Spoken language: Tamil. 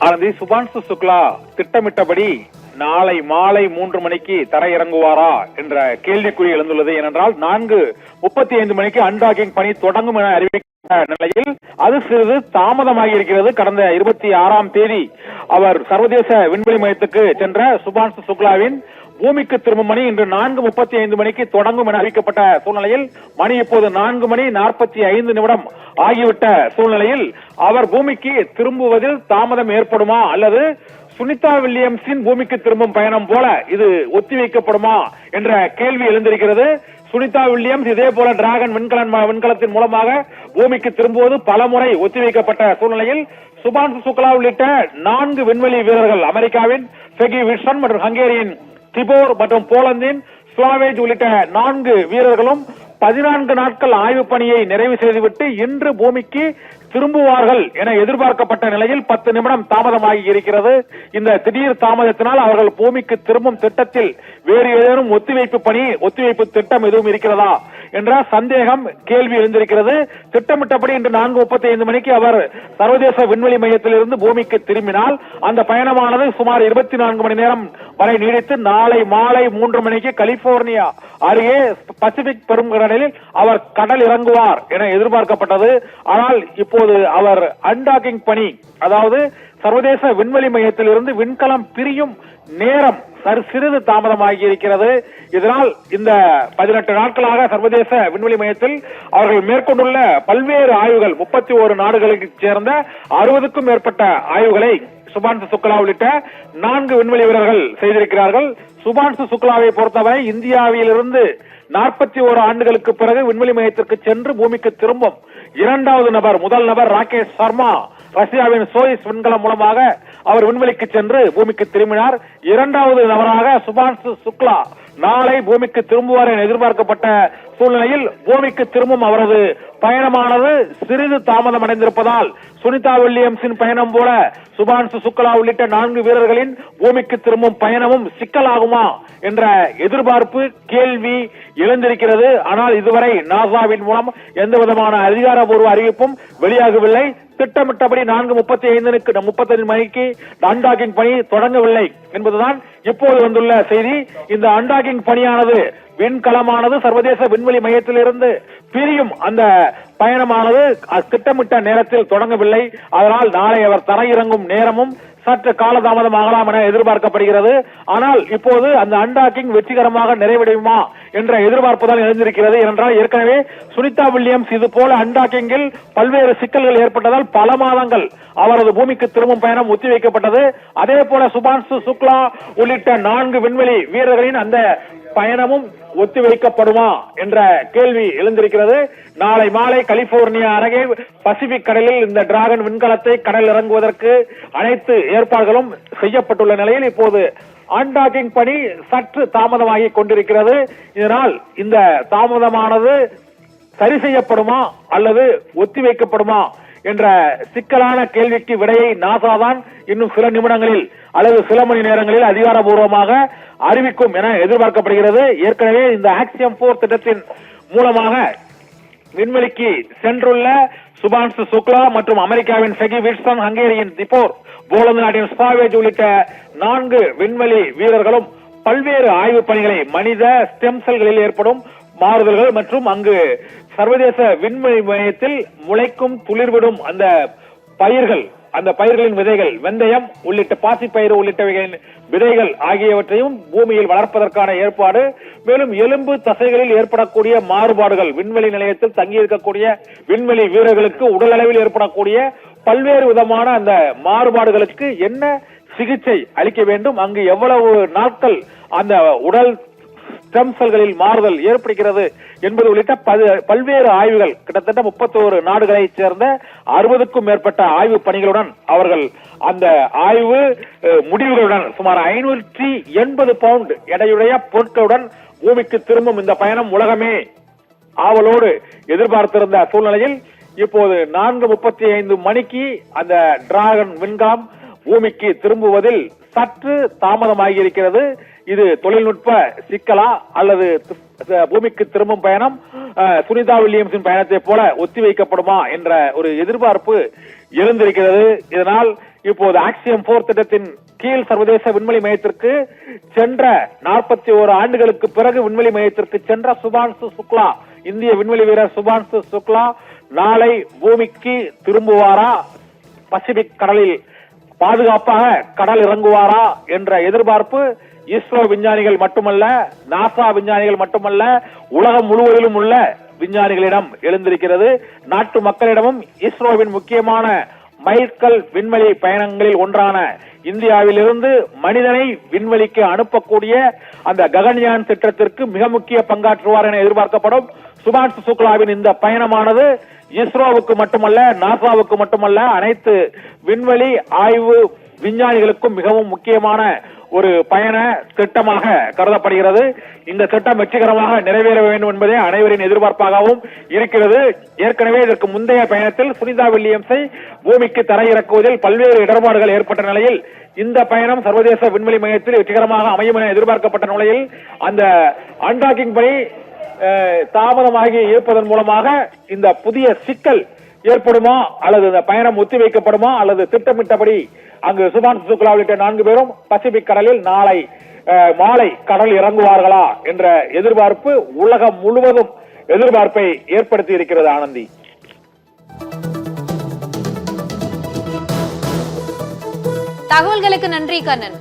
ஆனந்தி, சுபான்சு சுக்லா திட்டமிட்டபடி நாளை மாலை 3 மணிக்கு தரையிறங்குவாரா என்ற கேள்விக்குறி எழுந்துள்ளது. ஏனென்றால் 4:35 மணிக்கு அன்டாக்கிங் பணி தொடங்கும் என அறிவிக்கப்பட்ட நிலையில் அது சிறிது தாமதமாகி இருக்கிறது. கடந்த 26ஆம் தேதி அவர் சர்வதேச விண்வெளி மையத்துக்கு சென்ற சுபான்சு சுக்லாவின் பூமிக்கு திரும்பும் மணி இன்று 4:35 மணிக்கு தொடங்கும் என அறிவிக்கப்பட்ட சூழ்நிலையில் மணி இப்போது 4:45 ஆகிவிட்ட சூழ்நிலையில் அவர் பூமிக்கு திரும்புவதில் தாமதம் ஏற்படுமா அல்லது சுனிதா வில்லியம்ஸின் பூமிக்கு திரும்பும் பயணம் போல இது ஒத்திவைக்கப்படுமா என்ற கேள்வி எழுந்திருக்கிறது. சுனிதா வில்லியம்ஸ் இதே போல டிராகன் விண்கலத்தின் மூலமாக பூமிக்கு திரும்புவது பலமுறை ஒத்திவைக்கப்பட்ட சூழ்நிலையில் சுபான்சு சுக்லா உள்ளிட்ட 4 விண்வெளி வீரர்கள், அமெரிக்காவின் பெகி வில்சன் மற்றும் ஹங்கேரியின் திபோர் மற்றும் போலந்தின் ஸ்லாவேஜ் உள்ளிட்ட 4 வீரர்களும் 14 நாட்கள் ஆய்வு பணியை நிறைவு செய்துவிட்டு இன்று பூமிக்கு திரும்புவார்கள் என எதிர்பார்க்கப்பட்ட நிலையில் 10 நிமிடம் தாமதமாகி இருக்கிறது. இந்த திடீர் தாமதத்தினால் அவர்கள் பூமிக்கு திரும்பும் திட்டத்தில் வேறு ஏதேனும் ஒத்திவைப்பு திட்டம் எதுவும் இருக்கிறதா என்ற சந்தேகம், கேள்வி எழுந்திருக்கிறது. திட்டமிட்டபடி இன்று 4:35 மணிக்கு அவர் சர்வதேச விண்வெளி மையத்திலிருந்து பூமிக்கு திரும்பினால் அந்த பயணமானது சுமார் 24 மணி நேரம் வரை நீடித்து நாளை மாலை 3 மணிக்கு கலிபோர்னியா அருகே பசிபிக் பெருங்கடலில் அவர் கடல் இறங்குவார் என எதிர்பார்க்கப்பட்டது. ஆனால் இப்போது அவர் அன்டாக்கிங் பணி, அதாவது சர்வதேச விண்வெளி மையத்திலிருந்து விண்கலம் பிரியும் நேரம் சிறிது தாமதமாகி இருக்கிறது. இதனால் இந்த 18 நாட்களாக சர்வதேச விண்வெளி மையத்தில் அவர்கள் மேற்கொண்டுள்ள பல்வேறு ஆய்வுகள், 31 நாடுகளுக்கு சேர்ந்த 60க்கும் மேற்பட்ட ஆய்வுகளை சுபான்சு சுக்லா உள்ளிட்ட 4 விண்வெளி வீரர்கள் செய்திருக்கிறார்கள். சுபான்சு சுக்லாவை பொறுத்தவரை இந்தியாவிலிருந்து 41 ஆண்டுகளுக்கு பிறகு விண்வெளி மையத்திற்கு சென்று பூமிக்கு திரும்பும் 2வது நபர். முதல் நபர் ராகேஷ் சர்மா, ரஷ்யாவின் சோயிஸ் விண்கலம் மூலமாக அவர் விண்வெளிக்கு சென்று பூமிக்கு திரும்பினார். 2வது நபராக சுபான்சு சுக்லா நாளை பூமிக்கு திரும்புவார் என எதிர்பார்க்கப்பட்ட சூழ்நிலையில் பூமிக்கு திரும்பும் அவரது பயணமானது சிறிது தாமதம் அடைந்திருப்பதால் சுனிதா வில்லியம்ஸின் பயணம் போல சுபான்சு சுக்லா உள்ளிட்ட 4 வீரர்களின் பூமிக்கு திரும்பும் பயணமும் சிக்கலாகுமா என்ற எதிர்பார்ப்பு, கேள்வி எழுந்திருக்கிறது. ஆனால் இதுவரை நாசாவின் மூலம் எந்த விதமான அதிகாரப்பூர்வ அறிவிப்பும் வெளியாகவில்லை. திட்டமிட்டபடி 4:35 மணிக்கு அன்டாக்கிங் பணி தொடங்கவில்லை என்பதுதான் இப்போது வந்துள்ள செய்தி. இந்த அன்டாக்கிங் பணியானது, விண்கலமானது சர்வதேச விண்வெளி மையத்திலிருந்து பிரியும் அந்த பயணமானது திட்டமிட்ட நேரத்தில் தொடங்கவில்லை. அதனால் நாளை அவர் தரையிறங்கும் நேரமும் சற்று காலதாமதம் ஆகலாம் என எதிர்பார்க்கப்படுகிறது. ஆனால் இப்போது அந்த அன்டாக்கிங் வெற்றிகரமாக நிறைவடையுமா என்ற எதிர்பார்ப்புதான் எழுந்திருக்கிறது. ஏனென்றால் ஏற்கனவே சுனிதா வில்லியம்ஸ் இது போல அன்டாக்கிங்கில் பல்வேறு சிக்கல்கள் ஏற்பட்டதால் பல மாதங்கள் அவரது பூமிக்கு திரும்பும் பயணம் ஒத்திவைக்கப்பட்டது. அதே போல சுபான்சு சுக்லா உள்ளிட்ட 4 விண்வெளி வீரர்களின் அந்த பயணமும் ஒத்திவைக்கப்படுமா என்ற கேள்வி எழுந்திருக்கிறது. நாளை மாலை கலிபோர்னியா அருகே பசிபிக் கடலில் இந்த டிராகன் விண்கலத்தை கடல் இறங்குவதற்கு அனைத்து ஏற்பாடுகளும் செய்யப்பட்டுள்ள நிலையில் இப்போது அன்டாக்கிங் பணி சற்று தாமதமாகி கொண்டிருக்கிறது. இதனால் இந்த தாமதமானது சரி செய்யப்படுமா அல்லது ஒத்திவைக்கப்படுமா என்ற சிக்கலான கேள்விக்கு விடையை நாசா தான் இன்னும் சில நிமிடங்களில் அல்லது சில மணி நேரங்களில் அதிகாரப்பூர்வமாக அறிவிக்கும் என எதிர்பார்க்கப்படுகிறது. ஏற்கனவே இந்த ஆக்சியம் 4 திட்டத்தின் மூலமாக விண்வெளிக்கு சென்றுள்ள சுபான்சு சுக்லா மற்றும் அமெரிக்காவின் பெகி வில்சன், ஹங்கேரியின் திபோர், போலந்து நாட்டின் ஸ்லாவேஜ் உள்ளிட்ட 4 விண்வெளி வீரர்களும் பல்வேறு ஆய்வு பணிகளை, மனித ஸ்டெம் செல்களில் ஏற்படும் மாறுதல்கள் மற்றும் அங்கு சர்வதேச விண்வெளி மையத்தில் முளைக்கும் துளிர்விடும் அந்த பயிர்கள், அந்த பயிர்களின் விதைகள், வெந்தயம் உள்ளிட்ட பாசிப்பயிறு உள்ளிட்டவைகளின் விதைகள் ஆகியவற்றையும் பூமியில் வளர்ப்பதற்கான ஏற்பாடு, மேலும் எலும்பு தசைகளில் ஏற்படக்கூடிய மாறுபாடுகள், விண்வெளி நிலையத்தில் தங்கியிருக்கக்கூடிய விண்வெளி வீரர்களுக்கு உடல் அளவில் ஏற்படக்கூடிய பல்வேறு விதமான அந்த மாறுபாடுகளுக்கு என்ன சிகிச்சை அளிக்க வேண்டும், அங்கு எவ்வளவு நாட்கள் அந்த உடல் ஸ்டெம் செல்களில் மாறுதல் ஏற்படுகிறது என்பது உள்ளிட்ட பல்வேறு ஆய்வுகள், கிட்டத்தட்ட 31 நாடுகளைச் சேர்ந்த 60க்கும் மேற்பட்ட ஆய்வு பணிகளுடன் அவர்கள் அந்த ஆய்வு முடிவுகளுடன் சுமார் 580 பவுண்ட் எடையுடைய பொருட்களுடன் பூமிக்கு திரும்பும் இந்த பயணம் உலகமே ஆவலோடு எதிர்பார்த்திருந்த சூழ்நிலையில் இப்போது 4:35 மணிக்கு அந்த டிராகன் விண்கலம் பூமிக்கு திரும்புவதில் சற்று தாமதமாகி இருக்கிறது. இது தொழில்நுட்ப சிக்கலா அல்லது பூமிக்கு திரும்பும் பயணம் சுனிதா வில்லியம்ஸின் பயணத்தை போல ஒத்திவைக்கப்படுமா என்ற ஒரு எதிர்பார்ப்பு எழுந்திருக்கிறது. இதனால் இப்போது ஆக்சியம் 4 திட்டத்தின் கீழ் சர்வதேச விண்வெளி மையத்திற்கு சென்ற 41 ஆண்டுகளுக்கு பிறகு விண்வெளி மையத்திற்கு சென்ற சுபான்சு சுக்லா, இந்திய விண்வெளி வீரர் சுபான்சு சுக்லா நாளை பூமிக்கு திரும்புவாரா, பசிபிக் கடலில் பாதுகாப்பாக கடல் இறங்குவாரா என்ற எதிர்பார்ப்பு இஸ்ரோ விஞ்ஞானிகள் மட்டுமல்ல, நாசா விஞ்ஞானிகள் மட்டுமல்ல, உலகம் முழுவதிலும் உள்ள விஞ்ஞானிகளிடம் எழுந்திருக்கிறது. நாட்டு மக்களிடமும் இஸ்ரோவின் முக்கியமான மைல்கல் விண்வெளி பயணங்களில் ஒன்றான இந்தியாவிலிருந்து மனிதனை விண்வெளிக்கு அனுப்பக்கூடிய அந்த ககன்யான் திட்டத்திற்கு மிக முக்கிய பங்காற்றுவார் என எதிர்பார்க்கப்படும் சுபான்சு சுக்லாவின் இந்த பயணமானது இஸ்ரோவுக்கு மட்டுமல்ல, நாசாவுக்கு மட்டுமல்ல, அனைத்து விண்வெளி ஆய்வு விஞ்ஞானிகளுக்கும் மிகவும் முக்கியமான ஒரு பயண திட்டமாக கருதப்படுகிறது. இந்த திட்டம் வெற்றிகரமாக நிறைவேற வேண்டும் என்பதே அனைவரின் எதிர்பார்ப்பாகவும் இருக்கிறது. ஏற்கனவே இதற்கு முந்தைய பயணத்தில் சுனிதா வில்லியம்ஸை பூமிக்கு தரையிறக்குவதில் பல்வேறு இடர்பாடுகள் ஏற்பட்ட நிலையில் இந்த பயணம் சர்வதேச விண்வெளி மையத்தில் வெற்றிகரமாக அமையும் என எதிர்பார்க்கப்பட்ட நிலையில் அந்த அன்டாக்கிங் பணி தாமதமாகி இருப்பதன் மூலமாக இந்த புதிய சிக்கல் ஏற்படுமா, அல்லது இந்த பயணம் ஒத்திவைக்கப்படுமா, அல்லது திட்டமிட்டபடி அங்கு சுபான்சு சுக்லா உள்ளிட்ட 4 பேரும் பசிபிக் கடலில் நாளை மாலை கடல் இறங்குவார்களா என்ற எதிர்பார்ப்பு உலகம் முழுவதும் எதிர்பார்ப்பை ஏற்படுத்தி இருக்கிறது. ஆனந்தி, தகவல்களுக்கு நன்றி கண்ணன்.